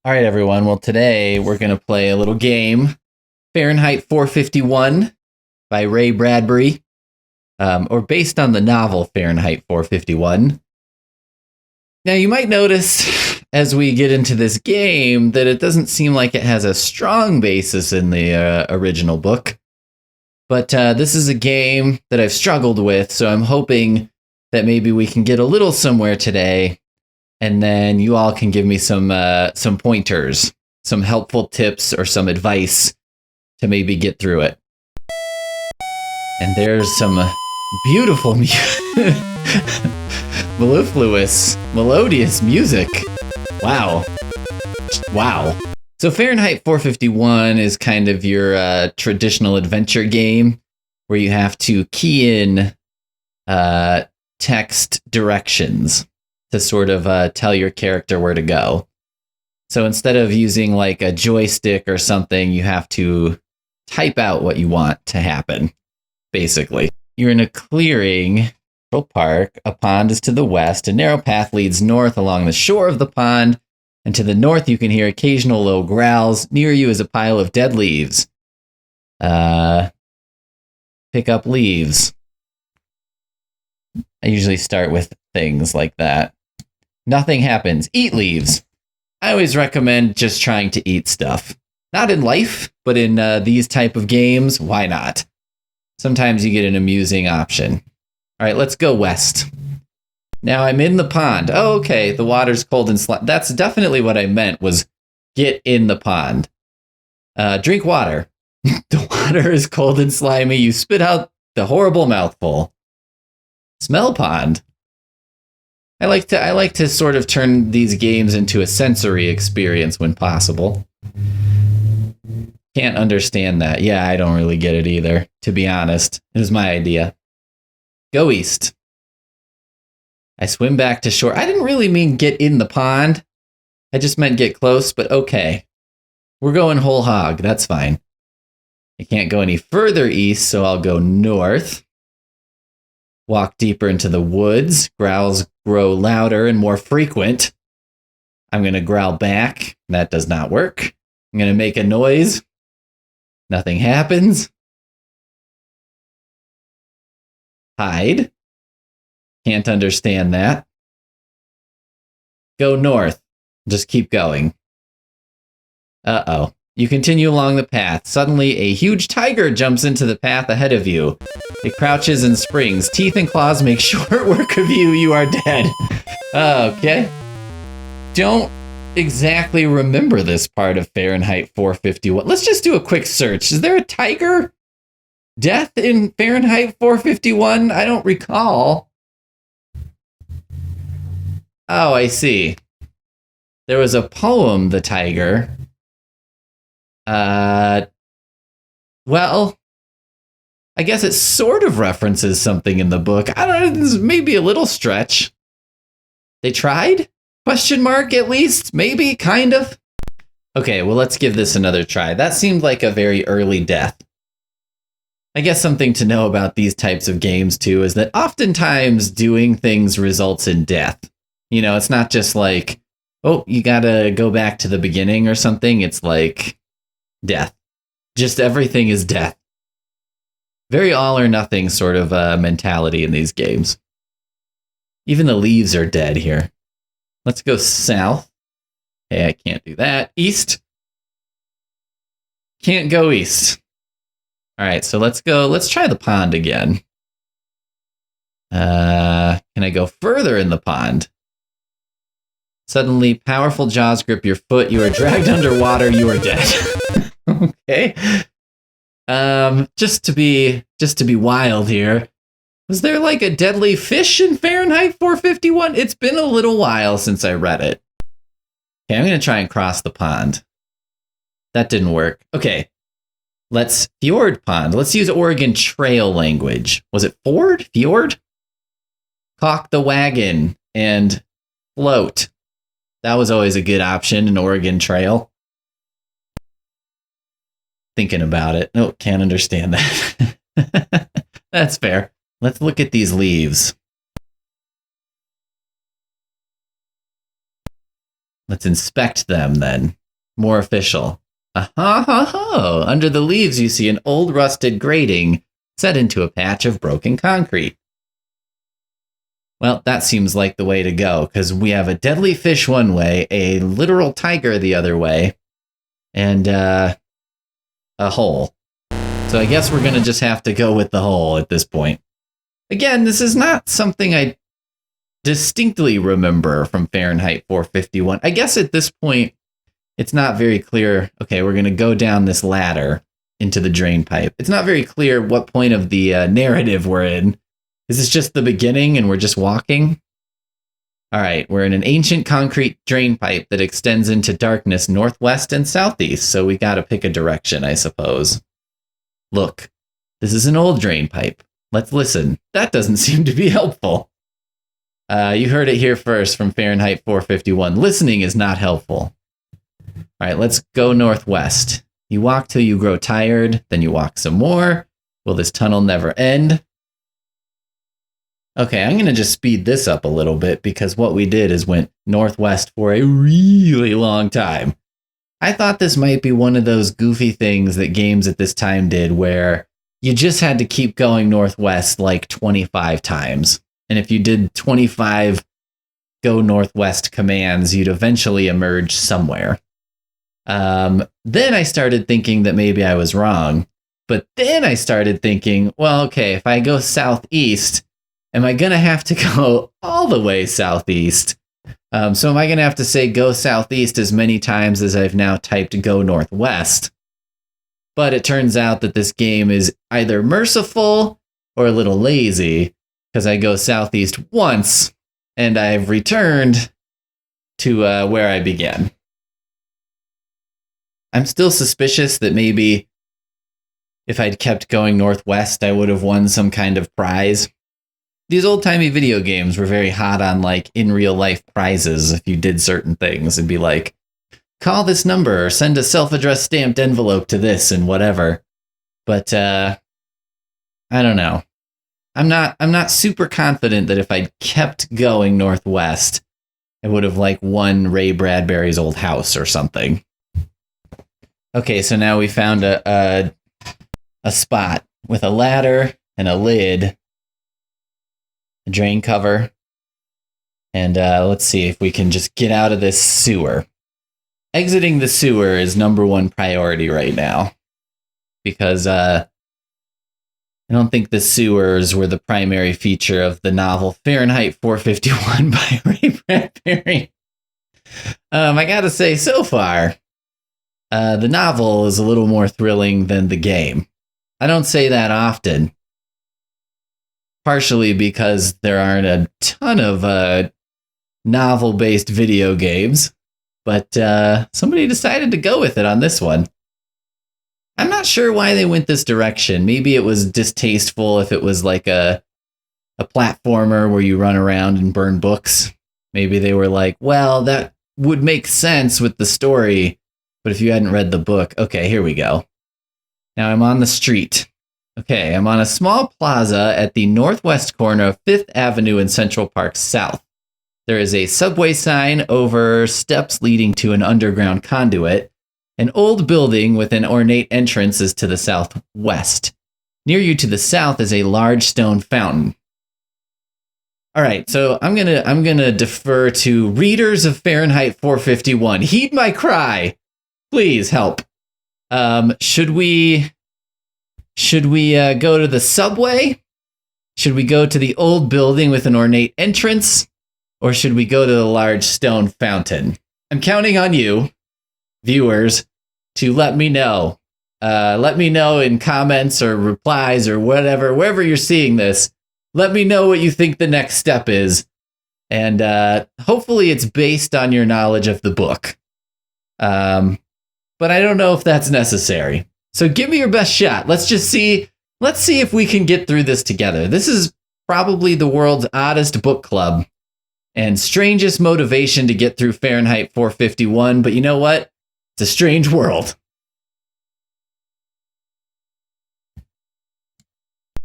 All right, everyone. Well, today we're going to play a little game, Fahrenheit 451 by Ray Bradbury, or based on the novel Fahrenheit 451. Now, you might notice as we get into this game that it doesn't seem like it has a strong basis in the original book. But this is a game that I've struggled with, so I'm hoping that maybe we can get a little somewhere today. And then you all can give me some pointers, some helpful tips, or some advice to maybe get through it. And there's some beautiful, mellifluous, melodious music. Wow. So Fahrenheit 451 is kind of your traditional adventure game where you have to key in text directions to sort of tell your character where to go. So instead of using like a joystick or something, you have to type out what you want to happen, basically. You're in a clearing, park. A pond is to the west. A narrow path leads north along the shore of the pond, and to the north you can hear occasional low growls. Near you is a pile of dead leaves. Pick up leaves. I usually start with things like that. Nothing happens. Eat leaves. I always recommend just trying to eat stuff. Not in life, but in these type of games, why not? Sometimes you get an amusing option. All right, let's go west. Now I'm in the pond. Oh, okay, the water's cold and slimy. That's definitely what I meant, was get in the pond. Drink water. The water is cold and slimy. You spit out the horrible mouthful. Smell pond. I like to sort of turn these games into a sensory experience when possible. Can't understand that. Yeah, I don't really get it either, to be honest. It was my idea. Go east. I swim back to shore. I didn't really mean get in the pond. I just meant get close, but okay. We're going whole hog. That's fine. I can't go any further east, so I'll go north. Walk deeper into the woods. Growls grow louder and more frequent. I'm going to growl back. That does not work. I'm going to make a noise. Nothing happens. Hide. Can't understand that. Go north. Just keep going. Uh-oh. You continue along the path. Suddenly, a huge tiger jumps into the path ahead of you. It crouches and springs. Teeth and claws make short work of you. You are dead. Okay. Don't exactly remember this part of Fahrenheit 451. Let's just do a quick search. Is there a tiger death in Fahrenheit 451? I don't recall. Oh, I see. There was a poem, The Tiger. Well, I guess it sort of references something in the book. I don't know, this is maybe a little stretch. They tried? Question mark, at least? Maybe, kind of? Okay, well, let's give this another try. That seemed like a very early death. I guess something to know about these types of games, too, is that oftentimes doing things results in death. You know, it's not just like, oh, you gotta go back to the beginning or something. It's like death. Just everything is death. Very all or nothing sort of mentality in these games. Even the leaves are dead here. Let's go south. Okay, I can't do that. East. Can't go east. All right, so let's try the pond again. Can I go further in the pond? Suddenly, powerful jaws grip your foot. You are dragged underwater. You are dead. Okay. Just to be wild here. Was there like a deadly fish in Fahrenheit 451? It's been a little while since I read it. Okay, I'm going to try and cross the pond. That didn't work. Okay. Let's fjord pond. Let's use Oregon Trail language. Was it ford? Fjord? Caulk the wagon and float. That was always a good option in Oregon Trail. Thinking about it. No, can't understand that. That's fair. Let's look at these leaves. Let's inspect them then. More official. Aha-ha-ha! Under the leaves, you see an old rusted grating set into a patch of broken concrete. Well, that seems like the way to go, because we have a deadly fish one way, a literal tiger the other way, and a hole. So I guess we're going to just have to go with the hole at this point. Again, this is not something I distinctly remember from Fahrenheit 451. I guess at this point, it's not very clear. Okay, we're going to go down this ladder into the drain pipe. It's not very clear what point of the narrative we're in. Is this just the beginning and we're just walking? All right, we're in an ancient concrete drain pipe that extends into darkness northwest and southeast, so we got to pick a direction, I suppose. Look, this is an old drain pipe. Let's listen. That doesn't seem to be helpful. You heard it here first from Fahrenheit 451. Listening is not helpful. All right, let's go northwest. You walk till you grow tired, then you walk some more. Will this tunnel never end? Okay, I'm going to just speed this up a little bit because what we did is went northwest for a really long time. I thought this might be one of those goofy things that games at this time did where you just had to keep going northwest like 25 times. And if you did 25 go northwest commands, you'd eventually emerge somewhere. Then I started thinking that maybe I was wrong. But then I started thinking, well, okay, if I go southeast, am I going to have to go all the way southeast? So am I going to have to say go southeast as many times as I've now typed go northwest? But it turns out that this game is either merciful or a little lazy, because I go southeast once and I've returned to where I began. I'm still suspicious that maybe if I'd kept going northwest, I would have won some kind of prize. These old-timey video games were very hot on, like, in real-life prizes if you did certain things. It'd be like, call this number or send a self-addressed stamped envelope to this and whatever. But, I don't know. I'm not super confident that if I'd kept going northwest, I would have, like, won Ray Bradbury's old house or something. Okay, so now we found a spot with a ladder and a lid, a drain cover, and let's see if we can just get out of this sewer. Exiting the sewer is number one priority right now, because I don't think the sewers were the primary feature of the novel Fahrenheit 451 by Ray Bradbury. I gotta say, so far, the novel is a little more thrilling than the game. I don't say that often, partially because there aren't a ton of novel-based video games, but somebody decided to go with it on this one. I'm not sure why they went this direction. Maybe it was distasteful if it was like a platformer where you run around and burn books. Maybe they were like, well, that would make sense with the story, but if you hadn't read the book, okay, here we go. Now I'm on the street. Okay, I'm on a small plaza at the northwest corner of 5th Avenue and Central Park South. There is a subway sign over steps leading to an underground conduit. An old building with an ornate entrance is to the southwest. Near you to the south is a large stone fountain. All right, so I'm gonna defer to readers of Fahrenheit 451. Heed my cry. Please help. Should we go to the subway? Should we go to the old building with an ornate entrance? Or should we go to the large stone fountain? I'm counting on you, viewers, to let me know. Let me know in comments or replies or whatever, wherever you're seeing this. Let me know what you think the next step is. And hopefully it's based on your knowledge of the book. But I don't know if that's necessary. So give me your best shot. Let's see if we can get through this together. This is probably the world's oddest book club and strangest motivation to get through Fahrenheit 451, but you know what? It's a strange world.